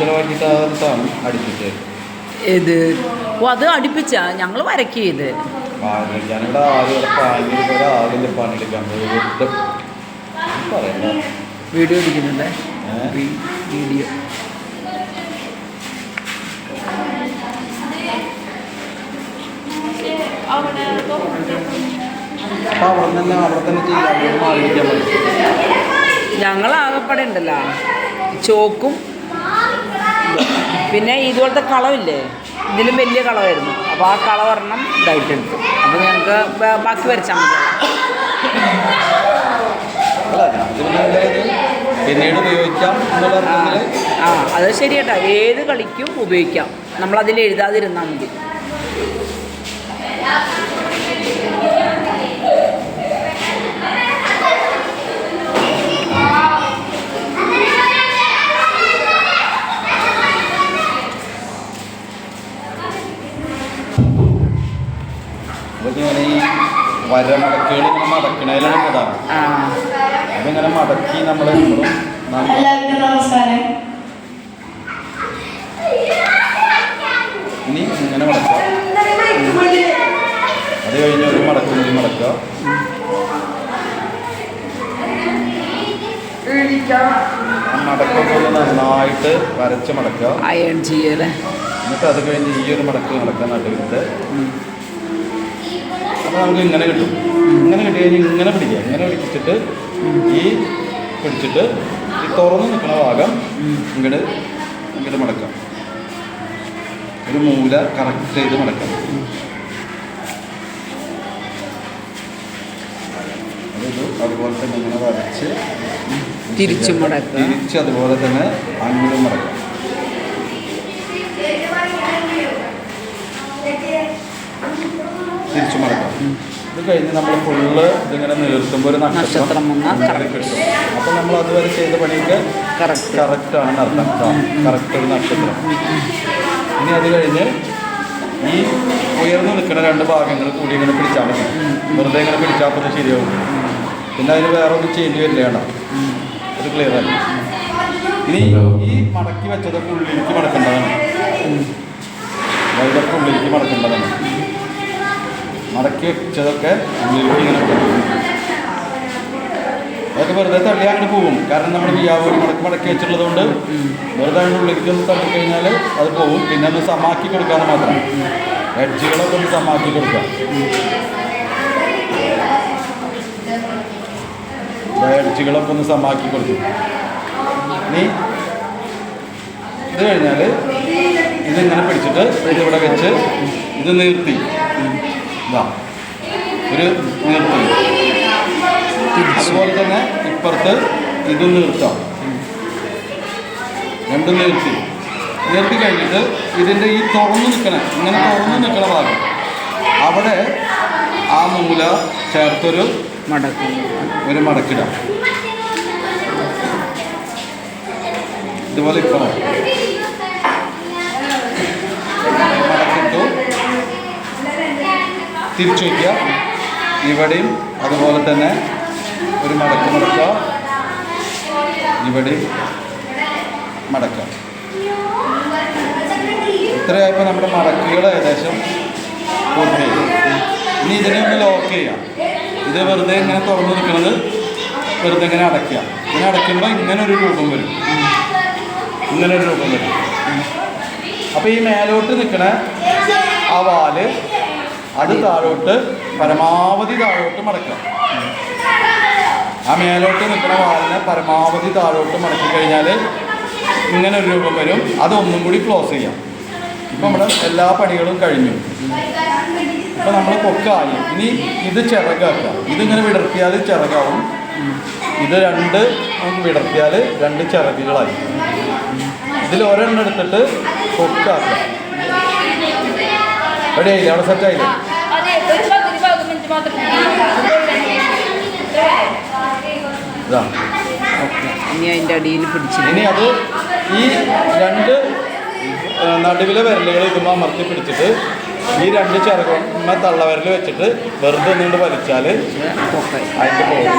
ചിലവാക്കിയിട്ടാണ് അടുപ്പിച്ച് ഇത് ഓ അത് അടുപ്പിച്ചാ ഞങ്ങൾ വരയ്ക്കുക ചെയ്ത് ഞാനിവിടെ ആദ്യം പണിയെടുക്കാൻ പറയണ്ട വീഡിയോ എടുക്കുന്നുണ്ട് വീഡിയോ ഞങ്ങളാകപ്പാടെ ഉണ്ടല്ലോ ചോക്കും പിന്നെ ഇതുപോലത്തെ കളമില്ലേ ഇതിലും വലിയ കളമായിരുന്നു അപ്പോൾ ആ കളവെണ്ണം ഇതായിട്ടെടുത്തു അപ്പോൾ ഞങ്ങൾക്ക് ബാക്കി വരച്ചാൽ മതി പിന്നീട് ഉപയോഗിക്കാം. ആ അത് ശരിയേട്ടാ ഏത് കളിക്കും ഉപയോഗിക്കാം നമ്മളതിൽ എഴുതാതിരുന്നാൽ മതി. ഞാൻ ഈ വരമടക്കുകൾ ഇങ്ങനെ മടക്കണേലാണ് പ്രധാനം. അതിങ്ങനെ മടക്കി നമ്മൾ ഇനി ഇങ്ങനെ മടക്കുക. അത് കഴിഞ്ഞ് ഒരു മടക്കും കൂടി മടക്കുക. മടക്കൊക്കെ നന്നായിട്ട് വരച്ച് മടക്കുക. എന്നിട്ട് അത് കഴിഞ്ഞ് ഈ ഒരു മടക്ക് നടക്കുക നടുവിട്ട്. അപ്പോൾ നമുക്ക് ഇങ്ങനെ കിട്ടും. ഇങ്ങനെ കിട്ടി കഴിഞ്ഞാൽ ഇങ്ങനെ പിടിക്കുക. ഇങ്ങനെ പിടിച്ചിട്ട് പിടിച്ചിട്ട് ഈ തുറന്ന് നിൽക്കുന്ന ഭാഗം ഇങ്ങോട്ട് ഇങ്ങോട്ട് മടക്കാം. ഒരു മൂല കറക്റ്റ് ചെയ്ത് മടക്കാം. അതുപോലെ തന്നെ ഇങ്ങനെ വരച്ച് തിരിച്ച് അതുപോലെ തന്നെ അങ്ങോട്ടും മടക്കാം. തിരിച്ചു മടക്കാം. ഇത് കഴിഞ്ഞ് നമ്മൾ ഫുള്ള് ഇതിങ്ങനെ നിർത്തുമ്പോൾ ഒരു നക്ഷത്രം കിട്ടും. അപ്പോൾ നമ്മൾ അതുവരെ ചെയ്ത പണിയൊക്കെ കറക്റ്റാണെന്ന് അർത്ഥം. കറക്റ്റ് ഒരു നക്ഷത്രം. ഇനി അത് കഴിഞ്ഞ് ഈ ഉയർന്നു നിൽക്കുന്ന രണ്ട് ഭാഗങ്ങൾ കൂടി ഇങ്ങനെ പിടിച്ചാൽ മതി. വെറുതെ ഇങ്ങനെ പിടിച്ചാൽ പോലെ ശരിയാവും. പിന്നെ അതിന് വേറെ ഒന്നും ചേഞ്ച് വരില്ല. വേണ്ട, അത് ക്ലിയർ ആയി. ഇനി ഈ മടക്കി വെച്ചതൊക്കെ ഉള്ളിലേക്ക് മടക്കേണ്ടതാണ്. ഇതൊക്കെ ഉള്ളിലേക്ക് മടക്കേണ്ടതാണ്. മടക്കി വെച്ചതൊക്കെ ഉള്ളിലേക്ക് ഇങ്ങനെ അതൊക്കെ വെറുതെ തള്ളി അങ്ങോട്ട് പോകും. കാരണം നമ്മൾ വ്യാപാരി മടക്കി വെച്ചിട്ടുള്ളത് കൊണ്ട് വെറുതെ അതിൻ്റെ ഉള്ളിലേക്ക് ഒന്ന് തള്ളിക്കഴിഞ്ഞാൽ അത് പോകും. പിന്നെ ഒന്ന് സമാക്കി കൊടുക്കാമെന്ന് മാത്രം. എഡ്ജുകളൊക്കെ ഒന്ന് സമാക്കി കൊടുക്കാം. എഡ്ജുകളൊക്കെ ഒന്ന് സമാക്കി കൊടുക്കും. ഇനി ഇത് കഴിഞ്ഞാൽ ഇതിങ്ങനെ പിടിച്ചിട്ട് ഇതിവിടെ വെച്ച് ഇത് നിർത്തി ഒരു നിർത്തി. അതുപോലെ തന്നെ ഇപ്പുറത്ത് ഇതും നിർത്താം. രണ്ടും നിർത്തി കഴിഞ്ഞിട്ട് ഇതിൻ്റെ ഈ തുറന്നു നിൽക്കണ ഇങ്ങനെ തുറന്നു നിൽക്കണ ഭാഗം അവിടെ ആ മൂല ചേർത്തൊരു മടക്കിടാം. ഇതുപോലെ ഇപ്പുറം മടക്കിട്ടു തിരിച്ചു വയ്ക്കുക. ഇവിടെയും അതുപോലെ തന്നെ ഒരു മടക്കുക. ഇവിടെയും മടക്കുക. ഇത്രയായപ്പോൾ നമ്മുടെ മടക്കുകൾ ഏകദേശം പൂർത്തിയായി. ഇനി ഇതിനെ ഒന്ന് ലോക്ക് ചെയ്യാം. ഇത് വെറുതെ ഇങ്ങനെ തുറന്നു നിൽക്കുന്നത് വെറുതെ ഇങ്ങനെ അടയ്ക്കുക. ഇങ്ങനെ അടയ്ക്കുമ്പോൾ ഇങ്ങനൊരു രൂപം വരും. അപ്പോൾ ഈ മേലോട്ട് നിൽക്കണ ആ വാല് അത് താഴോട്ട് പരമാവധി താഴോട്ട് മടക്കുക. ആ മേലോട്ട് നിൽക്കുന്ന വാലിനെ പരമാവധി താഴോട്ട് മടക്കി കഴിഞ്ഞാൽ ഇങ്ങനെ ഒരു രൂപം വരും. അതൊന്നും കൂടി ക്ലോസ് ചെയ്യാം. ഇപ്പം നമ്മുടെ എല്ലാ പണികളും കഴിഞ്ഞു. ഇപ്പം നമ്മൾ കൊക്കായി. ഇനി ഇത് ചിറകാക്കുക. ഇതിങ്ങനെ വിടർത്തിയാൽ ചിറകാവും. ഇത് രണ്ട് വിടർത്തിയാൽ രണ്ട് ചിറകുകളായി. ഇതിൽ ഒരെണ്ണം എടുത്തിട്ട് കൊക്കാക്കുക. റെഡിയായില്ലേ? അവിടെ സെറ്റായില്ലേ? ഇനി അതിൻ്റെ അടിയിൽ പിടിച്ചു. ഇനി അത് ഈ രണ്ട് നടുവിലെ വിരലുകൾ ഇതുമ്പോൾ അമർത്തി പിടിച്ചിട്ട് ഈ രണ്ട് ചിറകും തള്ളവിരൽ വെച്ചിട്ട് വെറുതെ ഒന്നുകൊണ്ട് വലിച്ചാൽ അതിൻ്റെ പോകും.